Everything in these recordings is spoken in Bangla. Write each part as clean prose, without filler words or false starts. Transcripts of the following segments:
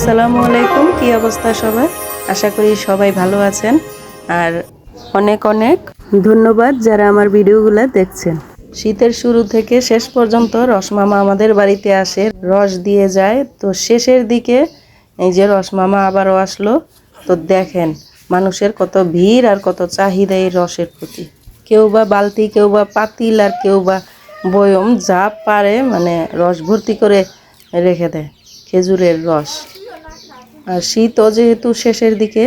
আসসালামু আলাইকুম, কি অবস্থা সবার? আশা করি সবাই ভালো আছেন। আর অনেক অনেক ধন্যবাদ যারা আমার ভিডিওগুলো দেখছেন। শীতের শুরু থেকে শেষ পর্যন্ত রসমামা আমাদের বাড়িতে আসে, রস দিয়ে যায়। তো শেষের দিকে এই যে রসমামা আবারও আসলো। তো দেখেন মানুষের কত ভিড় আর কত চাহিদা এই রসের প্রতি। কেউ বা বালতি, কেউ বা পাতিল, আর কেউ বা বয়ম, যা পারে মানে রস ভর্তি করে রেখে দেয়, খেজুরের রস। আর শীতও যেহেতু শেষের দিকে,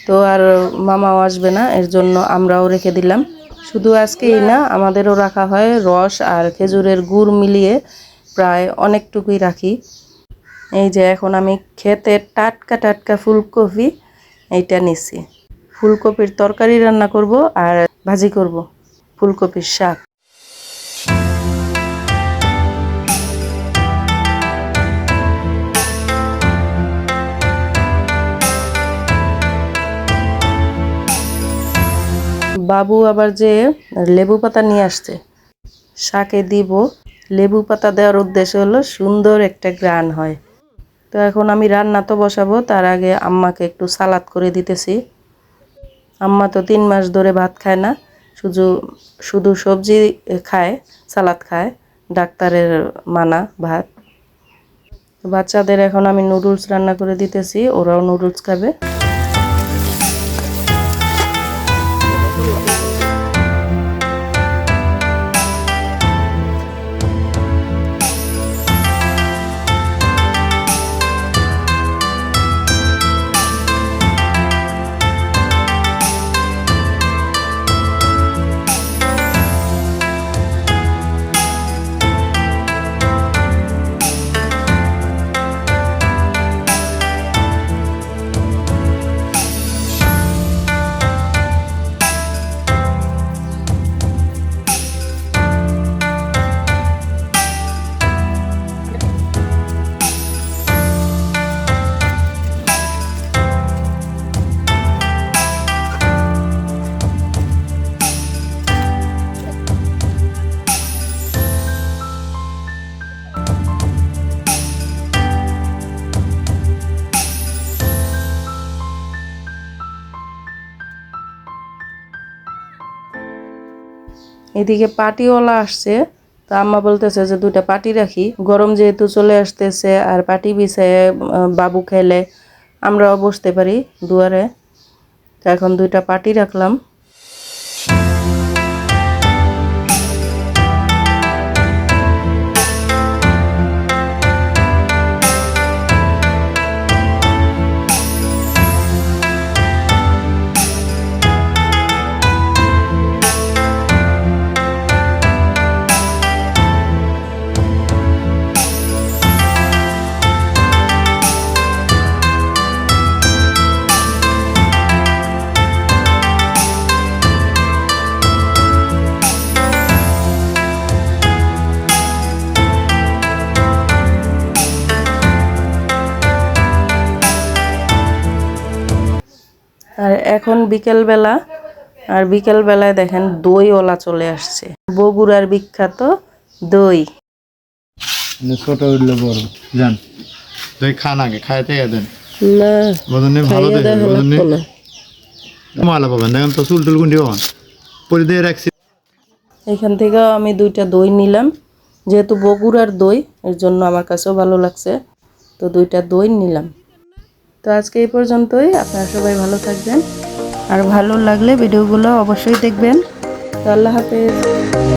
তো আর মামাও আসবে না, এর জন্য আমরাও রেখে দিলাম। শুধু আজকেই না, আমাদেরও রাখা হয় রস আর খেজুরের গুড় মিলিয়ে প্রায় অনেকটুকুই রাখি। এই যে এখন আমি খেতে টাটকা টাটকা ফুলকপি এইটা নিছি। ফুলকপির তরকারি রান্না করব আর ভাজি করব, ফুলকপির শাক। বাবু আবার যে লেবু পাতা নিয়ে আসছে, শাকে দিব। লেবু পাতা দেওয়ার উদ্দেশ্য হলো সুন্দর একটা ঘ্রাণ হয়। তো এখন আমি রান্না তো বসাবো, তার আগে আম্মাকে একটু সালাদ করে দিতেছি। আম্মা তো 3 মাস ধরে ভাত খায় না, শুধু শুধু সবজি খায়, সালাদ খায়, ডাক্তারের মানা ভাত। বাচ্চাদের এখন আমি নুডলস রান্না করে দিতেছি, ওরাও নুডলস খাবে। এদিকে পাটিওয়ালা আসছে, তো আম্মা বলতেছে যে 2টা পাটি রাখি, গরম যেহেতু চলে আসতেছে, আর পাটি বিছায় বাবু খেলে আমরাও বসতে পারি দুয়ারে। তো এখন 2টা পাটি রাখলাম। আর এখন বিকেলবেলা, আর বিকেলবেলায় দেখেন দইওয়ালা চলে আসছে, বগুড়ার বিখ্যাত দই। ছোট উঠলে বড় জান দই খান আগে খাইতে দেন না বদনে ভালো দেয় বদনে মালা পাবেন দেখেন তো চুল টুল গুন্ডি হন পরে দিয়ে রাখছি। এখান থেকে আমি 2টা দই নিলাম, যেহেতু বগুড়ার দই, এর জন্য আমার কাছেও ভালো লাগছে, তো 2টা দই নিলাম। তো আজকে এই পর্যন্তই, আপনারা সবাই ভালো থাকবেন, আর ভালো লাগলে ভিডিওগুলো অবশ্যই দেখবেন। তো আল্লাহ হাফেজ।